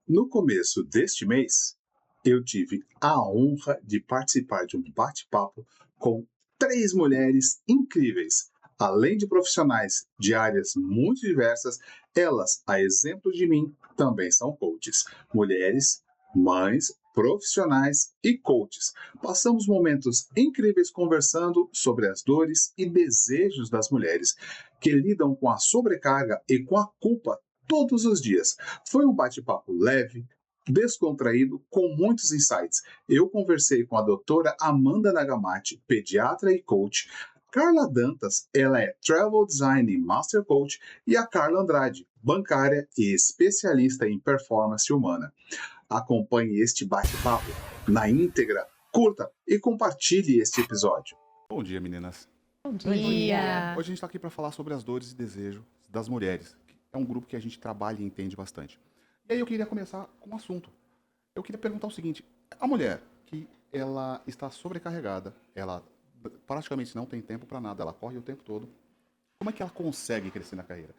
No começo deste mês, eu tive a honra de participar de um bate-papo com três mulheres incríveis. Além de profissionais de áreas muito diversas, elas, a exemplo de mim, também são coaches. Mulheres, mães, profissionais e coaches. Passamos momentos incríveis conversando sobre as dores e desejos das mulheres que lidam com a sobrecarga e com a culpa todos os dias. Foi um bate-papo leve, descontraído, com muitos insights. Eu conversei com a doutora Amanda Nagamati, pediatra e coach, Carla Dantas, ela é Travel Design e Master Coach, e a Carla Andrade, bancária e especialista em performance humana. Acompanhe este bate-papo na íntegra, curta e compartilhe este episódio. Bom dia, meninas. Bom Bom dia. Hoje a gente está aqui para falar sobre as dores e desejos das mulheres. Que é um grupo que a gente trabalha e entende bastante. E aí eu queria começar com um assunto. Eu queria perguntar o seguinte: a mulher que ela está sobrecarregada, ela praticamente não tem tempo para nada, ela corre o tempo todo. Como é que ela consegue crescer na carreira?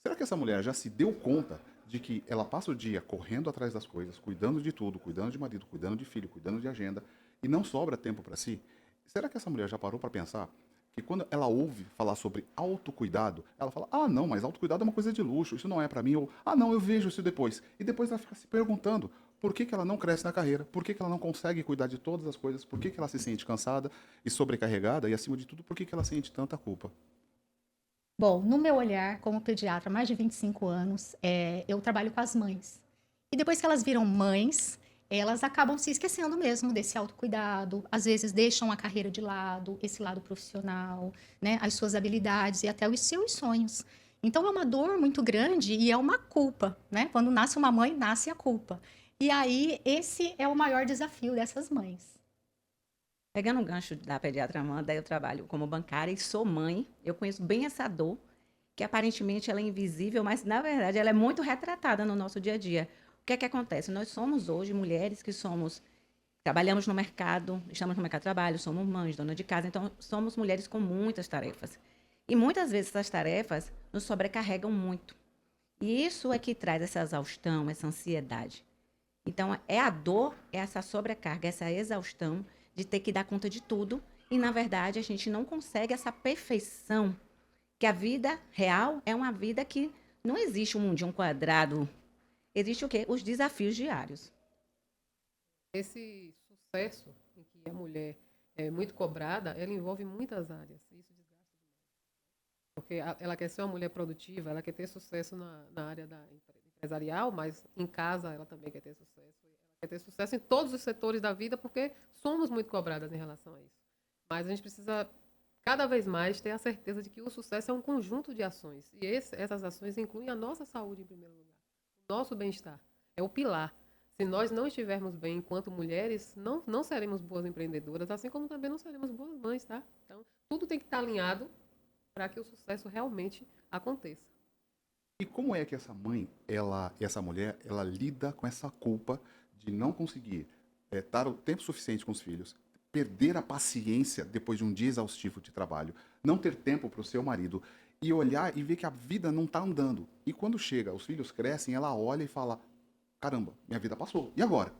Será que essa mulher já se deu conta de que ela passa o dia correndo atrás das coisas, cuidando de tudo, cuidando de marido, cuidando de filho, cuidando de agenda, e não sobra tempo para si? Será que essa mulher já parou para pensar que quando ela ouve falar sobre autocuidado, ela fala: ah, não, mas autocuidado é uma coisa de luxo, isso não é para mim, ou ah, não, eu vejo isso depois. E depois ela fica se perguntando por que ela não cresce na carreira, por que ela não consegue cuidar de todas as coisas, por que ela se sente cansada e sobrecarregada, e acima de tudo, por que ela sente tanta culpa? Bom, no meu olhar, como pediatra há mais de 25 anos, eu trabalho com as mães. E depois que elas viram mães, elas acabam se esquecendo mesmo desse autocuidado. Às vezes deixam a carreira de lado, esse lado profissional, né? As suas habilidades e até os seus sonhos. Então é uma dor muito grande e é uma culpa, né? Quando nasce uma mãe, nasce a culpa. E aí, esse é o maior desafio dessas mães. Pegando um gancho da pediatra Amanda, eu trabalho como bancária e sou mãe. Eu conheço bem essa dor, que aparentemente ela é invisível, mas na verdade ela é muito retratada no nosso dia a dia. O que é que acontece? Nós somos hoje mulheres que trabalhamos no mercado, estamos no mercado de trabalho, somos mães, dona de casa, então somos mulheres com muitas tarefas. E muitas vezes essas tarefas nos sobrecarregam muito. E isso é que traz essa exaustão, essa ansiedade. Então, é a dor, é essa sobrecarga, essa exaustão de ter que dar conta de tudo. E, na verdade, a gente não consegue essa perfeição. Que a vida real é uma vida que não existe um mundinho quadrado. Existe o quê? Os desafios diários. Esse sucesso em que a mulher é muito cobrada, ela envolve muitas áreas. Isso desgasta demais. Porque ela quer ser uma mulher produtiva, ela quer ter sucesso na área empresarial, mas em casa ela também quer ter sucesso. Ela quer ter sucesso em todos os setores da vida, porque somos muito cobradas em relação a isso. Mas a gente precisa, cada vez mais, ter a certeza de que o sucesso é um conjunto de ações. E essas ações incluem a nossa saúde, em primeiro lugar. O nosso bem-estar. É o pilar. Se nós não estivermos bem enquanto mulheres, não seremos boas empreendedoras, assim como também não seremos boas mães, tá? Então, tudo tem que estar alinhado para que o sucesso realmente aconteça. E como é que essa mãe, essa mulher, ela lida com essa culpa de não conseguir estar o tempo suficiente com os filhos, perder a paciência depois de um dia exaustivo de trabalho, não ter tempo para o seu marido e olhar e ver que a vida não está andando. E quando chega, os filhos crescem, ela olha e fala: caramba, minha vida passou. E agora?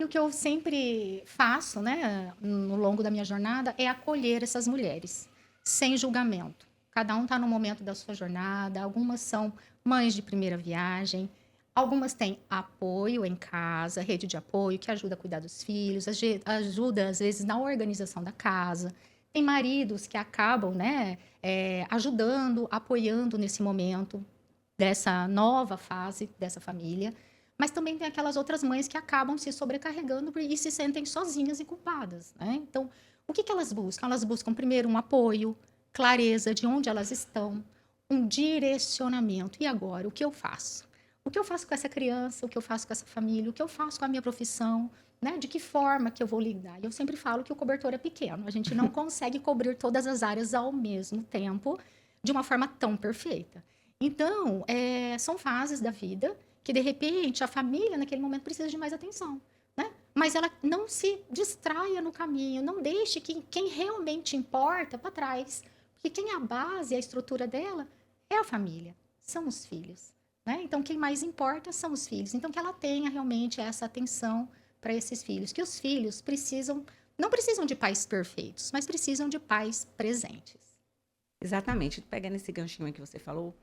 E o que eu sempre faço, né, no longo da minha jornada, é acolher essas mulheres, sem julgamento. Cada um está no momento da sua jornada, algumas são mães de primeira viagem, algumas têm apoio em casa, rede de apoio que ajuda a cuidar dos filhos, ajuda às vezes na organização da casa. Tem maridos que acabam, né, ajudando, apoiando nesse momento dessa nova fase dessa família. Mas também tem aquelas outras mães que acabam se sobrecarregando e se sentem sozinhas e culpadas, né? Então, o que elas buscam? Elas buscam primeiro um apoio, clareza de onde elas estão, um direcionamento. E agora, o que eu faço? O que eu faço com essa criança? O que eu faço com essa família? O que eu faço com a minha profissão? Né? De que forma que eu vou lidar? Eu sempre falo que o cobertor é pequeno. A gente não consegue cobrir todas as áreas ao mesmo tempo de uma forma tão perfeita. Então, são fases da vida que, de repente, a família, naquele momento, precisa de mais atenção, né? Mas ela não se distraia no caminho, não deixe que quem realmente importa para trás. Porque quem é a base, a estrutura dela, é a família, são os filhos. né? Então, quem mais importa são os filhos. Então, que ela tenha realmente essa atenção para esses filhos. Que os filhos não precisam de pais perfeitos, mas precisam de pais presentes. Exatamente. Pegando esse ganchinho aí que você falou,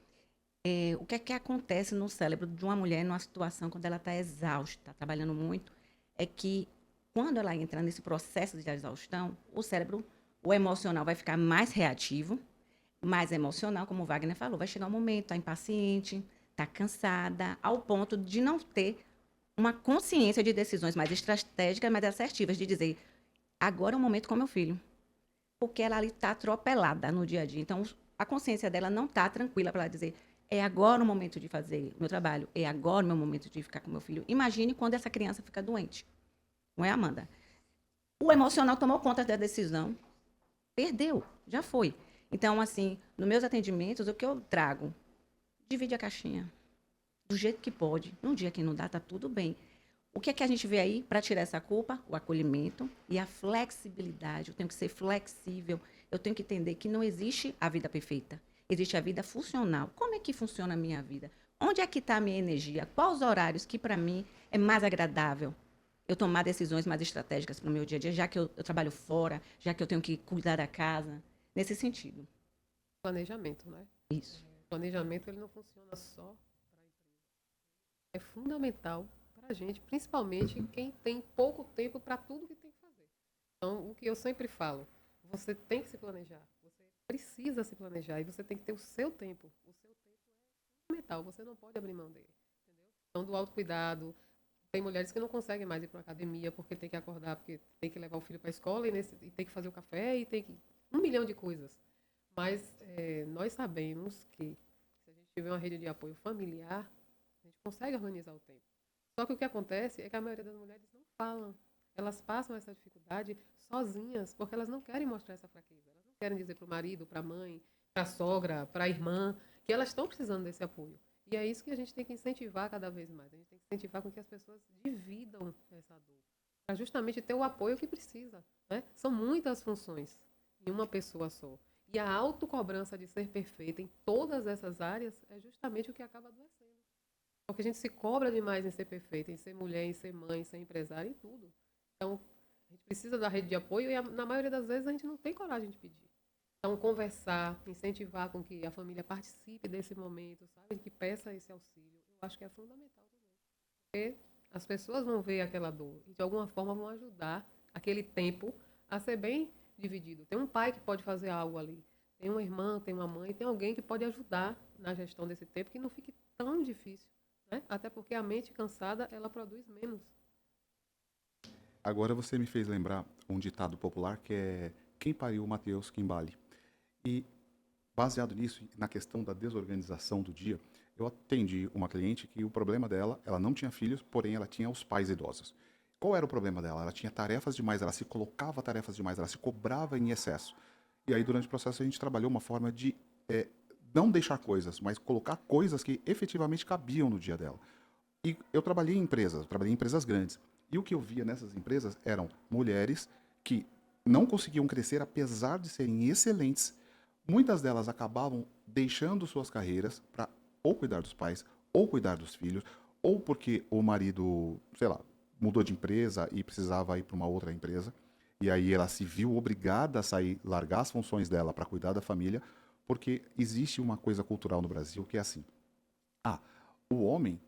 o que é que acontece no cérebro de uma mulher numa situação quando ela está exausta, tá trabalhando muito, é que quando ela entra nesse processo de exaustão, o cérebro, o emocional vai ficar mais reativo, mais emocional, como o Wagner falou, vai chegar um momento, tá impaciente, tá cansada, ao ponto de não ter uma consciência de decisões mais estratégicas, mais assertivas, de dizer, agora é o momento com meu filho. Porque ela ali está atropelada no dia a dia. Então, a consciência dela não está tranquila para ela dizer, é agora o momento de fazer o meu trabalho, é agora o meu momento de ficar com meu filho. Imagine quando essa criança fica doente. Não é, Amanda? O emocional tomou conta da decisão, perdeu, já foi. Então, assim, nos meus atendimentos, o que eu trago? Divide a caixinha, do jeito que pode. Num dia que não dá, tá tudo bem. O que é que a gente vê aí para tirar essa culpa? O acolhimento e a flexibilidade. Eu tenho que ser flexível. Eu tenho que entender que não existe a vida perfeita. Existe a vida funcional. Como é que funciona a minha vida? Onde é que está a minha energia? Quais os horários que, para mim, é mais agradável eu tomar decisões mais estratégicas para o meu dia a dia, já que eu trabalho fora, já que eu tenho que cuidar da casa? Nesse sentido. Planejamento, né? Isso. O planejamento ele não funciona só para a empresa. É fundamental para a gente, principalmente quem tem pouco tempo para tudo que tem que fazer. Então, o que eu sempre falo, você tem que se planejar, você precisa se planejar e você tem que ter o seu tempo. O seu tempo é fundamental, você não pode abrir mão dele. Entendeu? Então, do autocuidado, tem mulheres que não conseguem mais ir para a academia porque tem que acordar, porque tem que levar o filho para a escola e tem que fazer o café e tem que... Um milhão de coisas. Mas nós sabemos que se a gente tiver uma rede de apoio familiar, a gente consegue organizar o tempo. Só que o que acontece é que a maioria das mulheres não falam. Elas passam essa dificuldade sozinhas, porque elas não querem mostrar essa fraqueza. Elas não querem dizer para o marido, para a mãe, para a sogra, para a irmã, que elas estão precisando desse apoio. E é isso que a gente tem que incentivar cada vez mais. A gente tem que incentivar com que as pessoas dividam essa dor, para justamente ter o apoio que precisa. Né? São muitas funções em uma pessoa só. E a autocobrança de ser perfeita em todas essas áreas é justamente o que acaba adoecendo. Porque a gente se cobra demais em ser perfeita, em ser mulher, em ser mãe, em ser empresária, em tudo. Então, a gente precisa da rede de apoio e, na maioria das vezes, a gente não tem coragem de pedir. Então, conversar, incentivar com que a família participe desse momento, sabe? Que peça esse auxílio, eu acho que é fundamental também. Porque as pessoas vão ver aquela dor e, de alguma forma, vão ajudar aquele tempo a ser bem dividido. Tem um pai que pode fazer algo ali. Tem uma irmã, tem uma mãe, tem alguém que pode ajudar na gestão desse tempo que não fique tão difícil. Né? Até porque a mente cansada, ela produz menos. Agora você me fez lembrar um ditado popular que é quem pariu Mateus que embale. E baseado nisso, na questão da desorganização do dia, eu atendi uma cliente que o problema dela, ela não tinha filhos, porém ela tinha os pais idosos. Qual era o problema dela? Ela tinha tarefas demais, ela se colocava tarefas demais, ela se cobrava em excesso. E aí, durante o processo, a gente trabalhou uma forma de não deixar coisas, mas colocar coisas que efetivamente cabiam no dia dela. E eu trabalhei em empresas grandes. E o que eu via nessas empresas eram mulheres que não conseguiam crescer apesar de serem excelentes. Muitas delas acabavam deixando suas carreiras para ou cuidar dos pais, ou cuidar dos filhos, ou porque o marido, sei lá, mudou de empresa e precisava ir para uma outra empresa. E aí ela se viu obrigada a sair, largar as funções dela para cuidar da família, porque existe uma coisa cultural no Brasil que é assim: ah, o homem,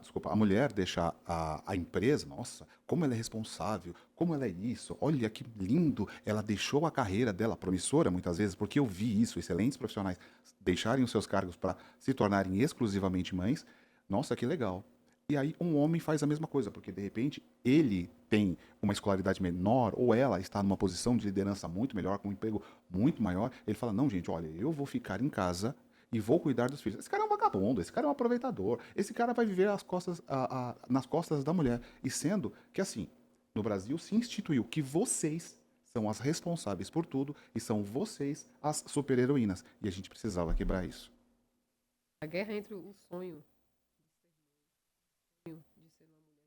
desculpa, a mulher deixa a empresa, nossa, como ela é responsável, como ela é isso, olha que lindo, ela deixou a carreira dela promissora muitas vezes, porque eu vi isso, excelentes profissionais deixarem os seus cargos para se tornarem exclusivamente mães, nossa, que legal. E aí um homem faz a mesma coisa, porque de repente ele tem uma escolaridade menor ou ela está numa posição de liderança muito melhor, com um emprego muito maior, ele fala, não gente, olha, eu vou ficar em casa e vou cuidar dos filhos. Esse cara é um vagabundo, esse cara é um aproveitador, esse cara vai viver nas costas da mulher. E sendo que, assim, no Brasil se instituiu que vocês são as responsáveis por tudo e são vocês as super-heroínas. E a gente precisava quebrar isso. A guerra entre o sonho de ser uma mulher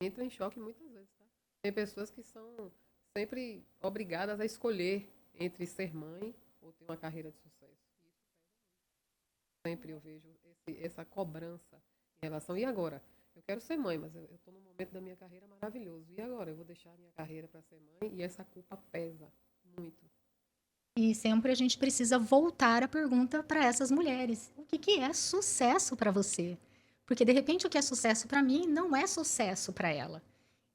entra em choque muitas vezes, tá? Tem pessoas que são sempre obrigadas a escolher entre ser mãe ou ter uma carreira de sucesso. sempre eu vejo essa cobrança em relação. E agora? Eu quero ser mãe, mas eu estou num momento da minha carreira maravilhoso. E agora? Eu vou deixar a minha carreira para ser mãe e essa culpa pesa muito. E sempre a gente precisa voltar a pergunta para essas mulheres: o que que é sucesso para você? Porque de repente o que é sucesso para mim não é sucesso para ela.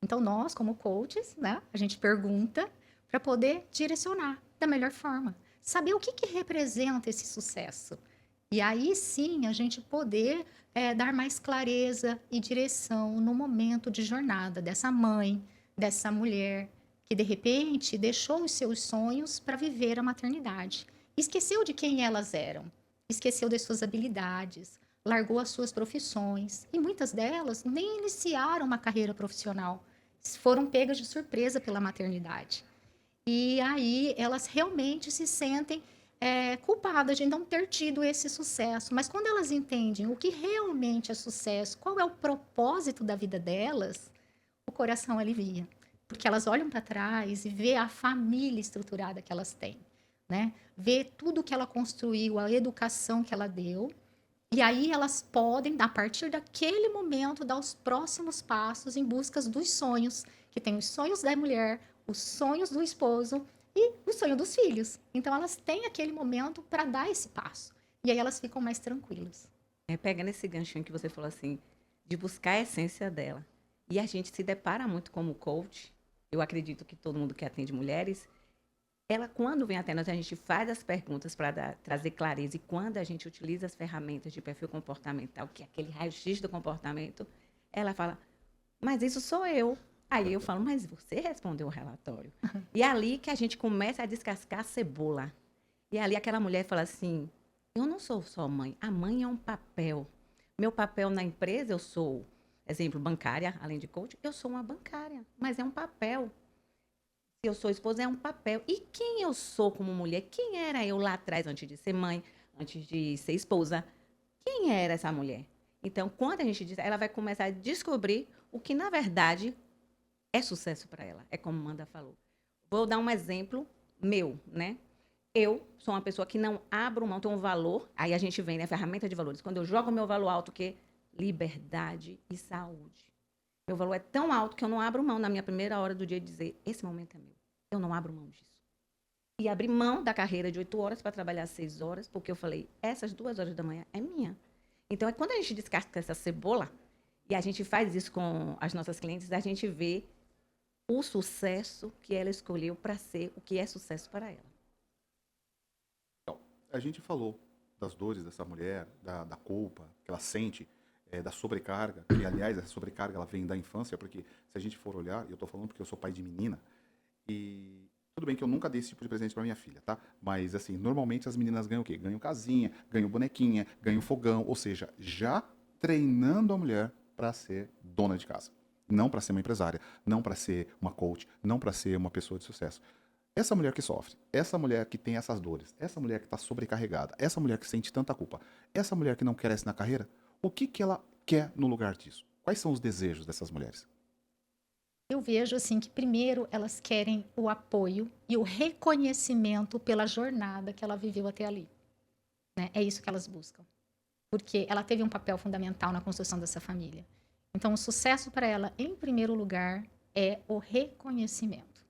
Então nós, como coaches, né, a gente pergunta para poder direcionar da melhor forma, saber o que que representa esse sucesso. E aí sim a gente poder dar mais clareza e direção no momento de jornada dessa mãe, dessa mulher que de repente deixou os seus sonhos para viver a maternidade. Esqueceu de quem elas eram, esqueceu das suas habilidades, largou as suas profissões e muitas delas nem iniciaram uma carreira profissional, foram pegas de surpresa pela maternidade. E aí elas realmente se sentem culpadas de não ter tido esse sucesso. Mas quando elas entendem o que realmente é sucesso, qual é o propósito da vida delas, o coração alivia. Porque elas olham para trás e vê a família estruturada que elas têm, né? Vê tudo que ela construiu, a educação que ela deu. E aí elas podem, a partir daquele momento, dar os próximos passos em busca dos sonhos, que tem os sonhos da mulher, os sonhos do esposo e o sonho dos filhos. Então elas têm aquele momento para dar esse passo. E aí elas ficam mais tranquilas. Pegando esse ganchinho que você falou assim, de buscar a essência dela. E a gente se depara muito como coach. Eu acredito que todo mundo que atende mulheres, ela, quando vem até nós, a gente faz as perguntas para trazer clareza. E quando a gente utiliza as ferramentas de perfil comportamental, que é aquele raio-x do comportamento, ela fala, mas isso sou eu. Aí eu falo, mas você respondeu o relatório. E é ali que a gente começa a descascar a cebola. E é ali aquela mulher fala assim, eu não sou só mãe, a mãe é um papel. Meu papel na empresa, eu sou, exemplo, bancária, além de coach, eu sou uma bancária, mas é um papel. Se eu sou esposa, é um papel. E quem eu sou como mulher? Quem era eu lá atrás, antes de ser mãe, antes de ser esposa? Quem era essa mulher? Então, quando a gente diz, ela vai começar a descobrir o que, na verdade, é sucesso para ela. É como Amanda falou. Vou dar um exemplo meu, né? Eu sou uma pessoa que não abro mão, tenho um valor. Aí a gente vem, né? Ferramenta de valores. Quando eu jogo o meu valor alto, que é liberdade e saúde. Meu valor é tão alto que eu não abro mão na minha primeira hora do dia de dizer, esse momento é meu. Eu não abro mão disso. E abri mão da carreira de 8 horas para trabalhar 6 horas, porque eu falei, essas 2 horas da manhã é minha. Então, é quando a gente descasca essa cebola, e a gente faz isso com as nossas clientes, a gente vê o sucesso que ela escolheu para ser o que é sucesso para ela. Então, a gente falou das dores dessa mulher, da culpa que ela sente, da sobrecarga, que aliás essa sobrecarga ela vem da infância, porque se a gente for olhar, e eu tô falando porque eu sou pai de menina, e tudo bem que eu nunca dei esse tipo de presente para minha filha, tá? Mas assim, normalmente as meninas ganham o quê? Ganham casinha, ganham bonequinha, ganham fogão, ou seja, já treinando a mulher para ser dona de casa, não para ser uma empresária, não para ser uma coach, não para ser uma pessoa de sucesso. Essa mulher que sofre, essa mulher que tem essas dores, essa mulher que está sobrecarregada, essa mulher que sente tanta culpa, essa mulher que não cresce na carreira, o que que ela quer no lugar disso? Quais são os desejos dessas mulheres? Eu vejo assim que primeiro elas querem o apoio e o reconhecimento pela jornada que ela viveu até ali, né? É isso que elas buscam, porque ela teve um papel fundamental na construção dessa família. Então, o sucesso para ela, em primeiro lugar, é o reconhecimento.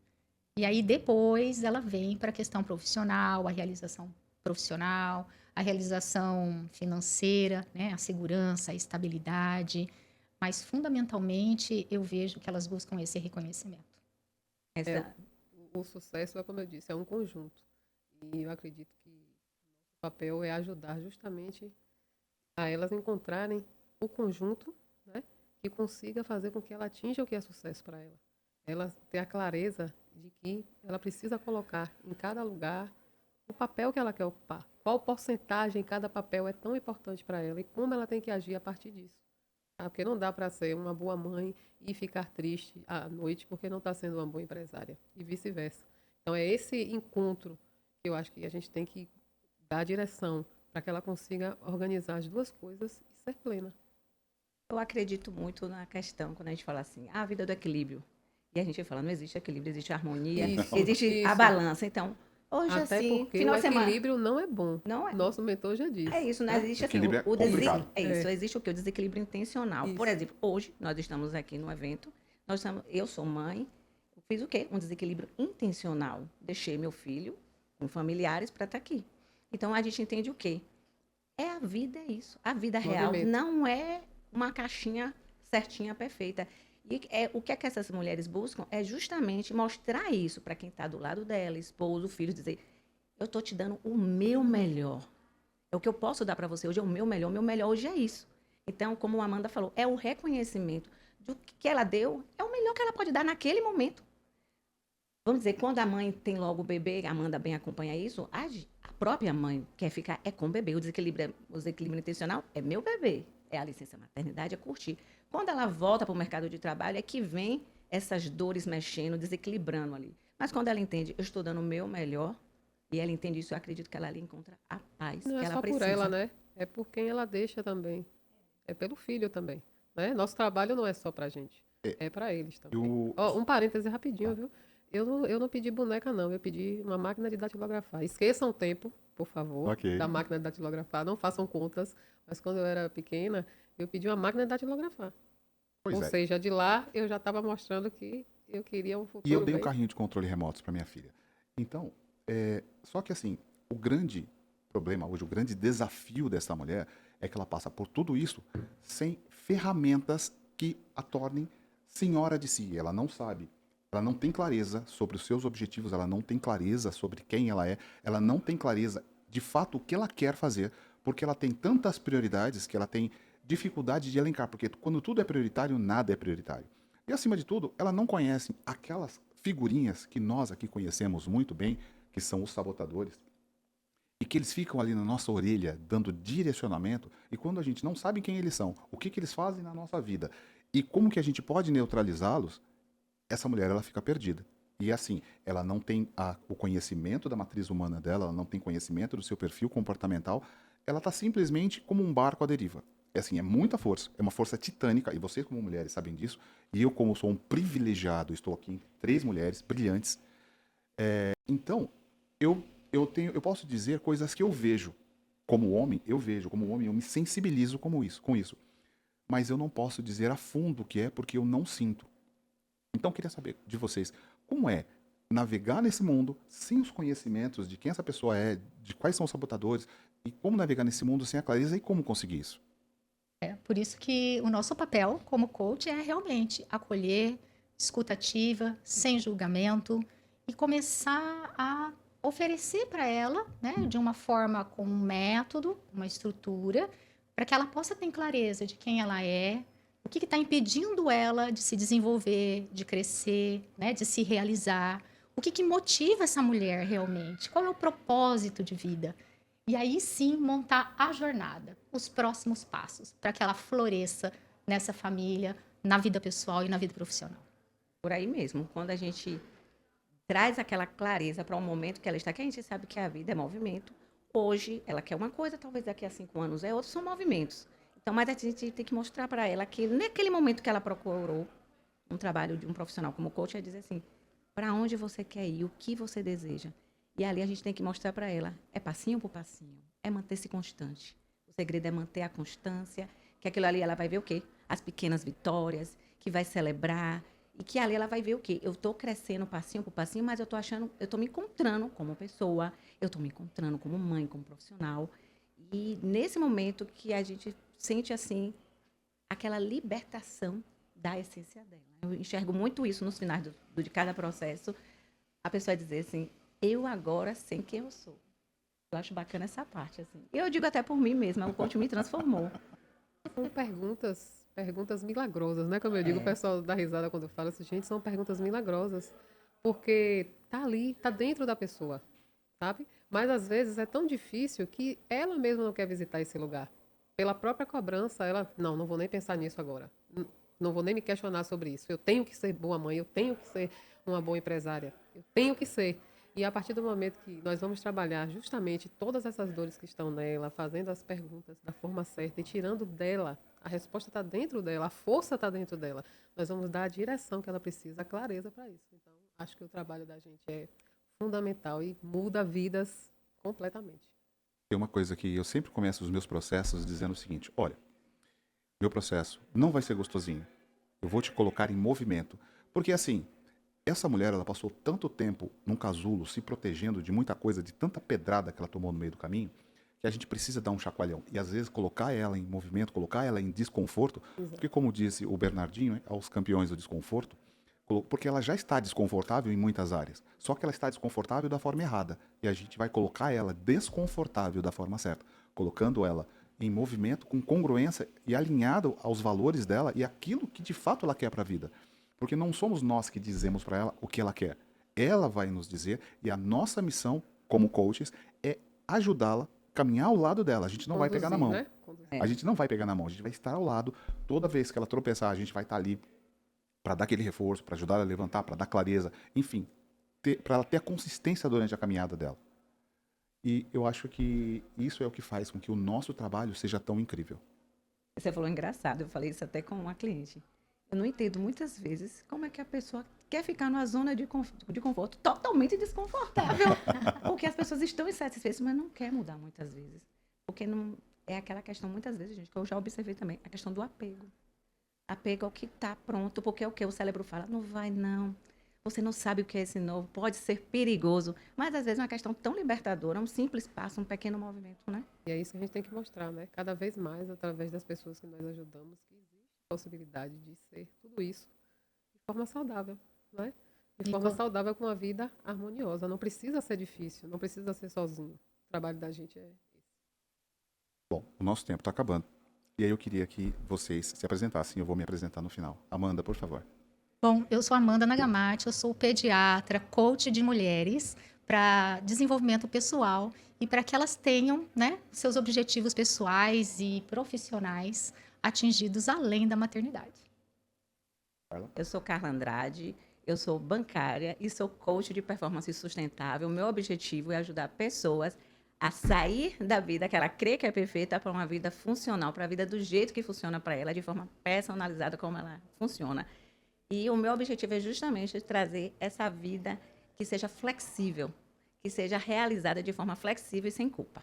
E aí depois ela vem para a questão profissional, a realização profissional, a realização financeira, né? A segurança, a estabilidade. Mas, fundamentalmente, eu vejo que elas buscam esse reconhecimento. Essa, O sucesso é, como eu disse, é um conjunto. E eu acredito que o papel é ajudar justamente a elas encontrarem o conjunto, né, que consiga fazer com que ela atinja o que é sucesso para ela. Ela ter a clareza de que ela precisa colocar em cada lugar o papel que ela quer ocupar. Qual porcentagem em cada papel é tão importante para ela e como ela tem que agir a partir disso. Porque não dá para ser uma boa mãe e ficar triste à noite porque não está sendo uma boa empresária e vice-versa. Então é esse encontro que eu acho que a gente tem que dar direção para que ela consiga organizar as duas coisas e ser plena. eu acredito muito na questão, quando a gente fala assim, a vida do equilíbrio. E a gente fala, não existe equilíbrio, existe harmonia, Isso, existe a isso. balança. Então, Hoje, Até assim, porque final o de semana. equilíbrio não é bom. Não é. Nosso mentor já disse. É isso, não existe assim. Equilíbrio é complicado. Existe o quê? O desequilíbrio intencional. Por Isso. exemplo, hoje nós estamos aqui no evento, eu sou mãe, eu fiz o quê? Um desequilíbrio intencional. Deixei meu filho com familiares para estar aqui. Então a gente entende o quê? É a vida, é isso. A vida real Movimento. não é uma caixinha certinha, perfeita. E o que é que essas mulheres buscam é justamente mostrar isso para quem está do lado dela, esposo, filho, dizer: eu estou te dando o meu melhor. É o que eu posso dar para você hoje, é o meu melhor. O meu melhor hoje é isso. Então, como a Amanda falou, é o reconhecimento do que ela deu, é o melhor que ela pode dar naquele momento. Vamos dizer, quando a mãe tem logo o bebê, a Amanda bem acompanha isso, a própria mãe quer ficar é com o bebê. O desequilíbrio intencional é meu bebê. É a licença maternidade, é curtir. Quando ela volta para o mercado de trabalho, é que vem essas dores mexendo, desequilibrando ali. Mas quando ela entende, eu estou dando o meu melhor, e ela entende isso, eu acredito que ela ali encontra a paz Não que é ela só precisa. por ela, né? É por quem ela deixa também. É pelo filho também. Né? Nosso trabalho não é só pra gente. É pra eles também. Eu, Ó, um parêntese rapidinho, viu? Eu não pedi boneca, não. Eu pedi uma máquina de datilografar. Esqueçam o tempo, por favor, Ok. da máquina de datilografar. Não façam contas. Mas quando eu era pequena, eu pedi uma máquina de datilografar. pois Ou é. seja, de lá eu já estava mostrando que eu queria um E eu futuro dei um bem... carrinho de controle remotos para minha filha. Então, só que assim, o grande problema hoje, o grande desafio dessa mulher é que ela passa por tudo isso sem ferramentas que a tornem senhora de si. Ela não sabe, ela não tem clareza sobre os seus objetivos, ela não tem clareza sobre quem ela não tem clareza de fato o que ela quer fazer, porque ela tem tantas prioridades que ela tem dificuldade de elencar, porque quando tudo é prioritário, nada é prioritário. E acima de tudo, ela não conhece aquelas figurinhas que nós aqui conhecemos muito bem, que são os sabotadores, e que eles ficam ali na nossa orelha dando direcionamento, e quando a gente não sabe quem eles são, o que eles fazem na nossa vida, e como que a gente pode neutralizá-los, essa mulher ela fica perdida. E assim, ela não tem o conhecimento da matriz humana dela, ela não tem conhecimento do seu perfil comportamental, ela está simplesmente como um barco à deriva. É assim, é muita força, é uma força titânica, e vocês como mulheres sabem disso, e eu como sou um privilegiado, estou aqui entre 3 mulheres brilhantes, então eu posso dizer coisas que eu vejo como homem, eu me sensibilizo com isso, mas eu não posso dizer a fundo o que é porque eu não sinto. Então, eu queria saber de vocês, como é navegar nesse mundo sem os conhecimentos de quem essa pessoa é, de quais são os sabotadores, e como navegar nesse mundo sem a clareza e como conseguir isso? Por isso que o nosso papel como coach é realmente acolher, escuta ativa, sem julgamento e começar a oferecer para ela, né, de uma forma com um método, uma estrutura, para que ela possa ter clareza de quem ela é, o que está impedindo ela de se desenvolver, de crescer, né, de se realizar, o que motiva essa mulher realmente, qual é o propósito de vida. E aí sim montar a jornada, os próximos passos, para que ela floresça nessa família, na vida pessoal e na vida profissional. Por aí mesmo, quando a gente traz aquela clareza para um momento que ela está, que a gente sabe que a vida é movimento. Hoje, ela quer uma coisa, talvez daqui a 5 anos é outra, são movimentos. Então, mas a gente tem que mostrar para ela que naquele momento que ela procurou um trabalho de um profissional como coach, é dizer assim, para onde você quer ir, o que você deseja. E ali a gente tem que mostrar para ela, é passinho por passinho, é manter-se constante. O segredo é manter a constância, que aquilo ali ela vai ver o quê? As pequenas vitórias, que vai celebrar, e que ali ela vai ver o quê? Eu estou crescendo passinho por passinho, mas eu estou me encontrando como pessoa, eu estou me encontrando como mãe, como profissional. E nesse momento que a gente sente, assim, aquela libertação da essência dela. Eu enxergo muito isso nos finais de cada processo. A pessoa dizer assim, eu agora sei quem eu sou. Eu acho bacana essa parte, assim. Eu digo até por mim mesma, o coach me transformou. São perguntas milagrosas, né? Como eu digo, o pessoal dá risada quando eu falo assim, gente, são perguntas milagrosas. Porque tá ali, tá dentro da pessoa, sabe? Mas às vezes é tão difícil que ela mesma não quer visitar esse lugar. Pela própria cobrança, ela, não vou nem pensar nisso agora. Não vou nem me questionar sobre isso. Eu tenho que ser boa mãe, eu tenho que ser uma boa empresária. Eu tenho que ser. E a partir do momento que nós vamos trabalhar justamente todas essas dores que estão nela, fazendo as perguntas da forma certa e tirando dela, a resposta está dentro dela, a força está dentro dela. Nós vamos dar a direção que ela precisa, a clareza para isso. Então, acho que o trabalho da gente é fundamental e muda vidas completamente. Tem uma coisa que eu sempre começo os meus processos dizendo o seguinte: olha, meu processo não vai ser gostosinho. Eu vou te colocar em movimento. Porque assim, essa mulher, ela passou tanto tempo num casulo, se protegendo de muita coisa, de tanta pedrada que ela tomou no meio do caminho, que a gente precisa dar um chacoalhão. E às vezes colocar ela em movimento, colocar ela em desconforto, Exato. porque como disse o Bernardinho, né, aos campeões do desconforto, porque ela já está desconfortável em muitas áreas. Só que ela está desconfortável da forma errada. E a gente vai colocar ela desconfortável da forma certa. Colocando ela em movimento, com congruência e alinhado aos valores dela e aquilo que de fato ela quer para a vida. Porque não somos nós que dizemos para ela o que ela quer. Ela vai nos dizer e a nossa missão como coaches é ajudá-la, caminhar ao lado dela. A gente não vai pegar na mão. Né? Conduzir. É. A gente não vai pegar na mão, a gente vai estar ao lado. Toda vez que ela tropeçar, a gente vai estar ali para dar aquele reforço, para ajudar ela a levantar, para dar clareza, enfim, para ela ter a consistência durante a caminhada dela. E eu acho que isso é o que faz com que o nosso trabalho seja tão incrível. Você falou engraçado, eu falei isso até com uma cliente. Eu não entendo muitas vezes como é que a pessoa quer ficar numa zona de conforto totalmente desconfortável. Porque as pessoas estão insatisfeitas, mas não quer mudar muitas vezes. Porque não é aquela questão, muitas vezes, gente, que eu já observei também, a questão do apego. Apego ao que está pronto, porque é o que o cérebro fala, não vai não. Você não sabe o que é esse novo, pode ser perigoso. Mas às vezes é uma questão tão libertadora, um simples passo, um pequeno movimento, né? E é isso que a gente tem que mostrar, né? Cada vez mais, através das pessoas que nós ajudamos, que existe a possibilidade de ser tudo isso de forma saudável, né? De E forma com- saudável com uma vida harmoniosa. Não precisa ser difícil, não precisa ser sozinho. O trabalho da gente é esse. Bom, o nosso tempo está acabando. E aí eu queria que vocês se apresentassem. Eu vou me apresentar no final. Amanda, por favor. Bom, eu sou Amanda Nagamati, eu sou pediatra, coach de mulheres para desenvolvimento pessoal e para que elas tenham, né, seus objetivos pessoais e profissionais atingidos além da maternidade. Eu sou Carla Andrade, eu sou bancária e sou coach de performance sustentável. O meu objetivo é ajudar pessoas a sair da vida que ela crê que é perfeita para uma vida funcional, para a vida do jeito que funciona para ela, de forma personalizada como ela funciona. E o meu objetivo é justamente trazer essa vida que seja flexível, que seja realizada de forma flexível e sem culpa.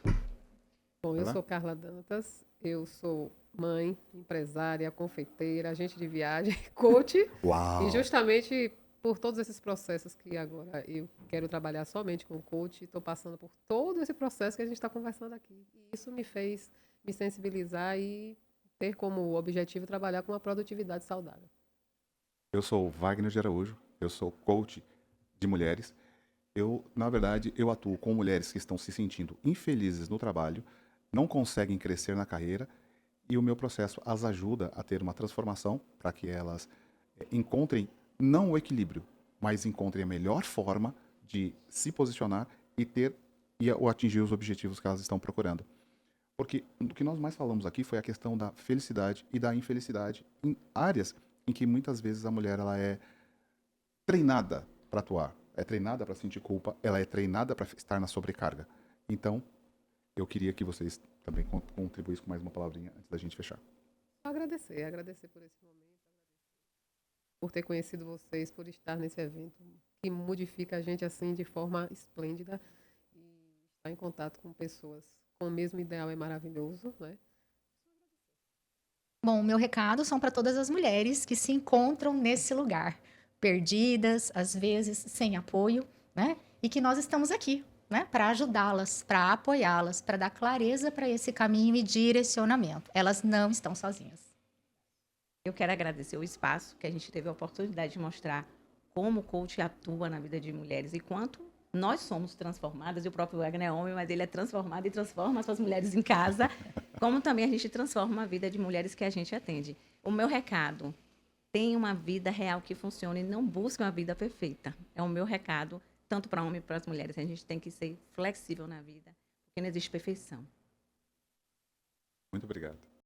Bom, eu Vai lá. sou Carla Dantas, eu sou mãe, empresária, confeiteira, agente de viagem, coach. Uau! E justamente por todos esses processos que agora eu quero trabalhar somente com coach, estou passando por todo esse processo que a gente está conversando aqui. E isso me fez me sensibilizar e ter como objetivo trabalhar com uma produtividade saudável. Eu sou o Wagner de Araújo, eu sou coach de mulheres. Na verdade, eu atuo com mulheres que estão se sentindo infelizes no trabalho, não conseguem crescer na carreira, e o meu processo as ajuda a ter uma transformação para que elas encontrem não o equilíbrio, mas encontrem a melhor forma de se posicionar ou atingir os objetivos que elas estão procurando. Porque o que nós mais falamos aqui foi a questão da felicidade e da infelicidade em áreas em que muitas vezes a mulher ela é treinada para atuar, é treinada para sentir culpa, ela é treinada para estar na sobrecarga. Então, eu queria que vocês também contribuíssem com mais uma palavrinha antes da gente fechar. Só agradecer por esse momento, por ter conhecido vocês, por estar nesse evento que modifica a gente assim de forma esplêndida e estar em contato com pessoas com o mesmo ideal é maravilhoso, né? Bom, o meu recado são para todas as mulheres que se encontram nesse lugar, perdidas, às vezes sem apoio, né? E que nós estamos aqui, né, para ajudá-las, para apoiá-las, para dar clareza para esse caminho e direcionamento. Elas não estão sozinhas. Eu quero agradecer o espaço que a gente teve a oportunidade de mostrar como o coach atua na vida de mulheres e quanto nós somos transformadas, e o próprio Wagner é homem, mas ele é transformado e transforma as suas mulheres em casa, como também a gente transforma a vida de mulheres que a gente atende. O meu recado, tenha uma vida real que funcione e não busque uma vida perfeita. É o meu recado, tanto para homem como para as mulheres. A gente tem que ser flexível na vida, porque não existe perfeição. Muito obrigado.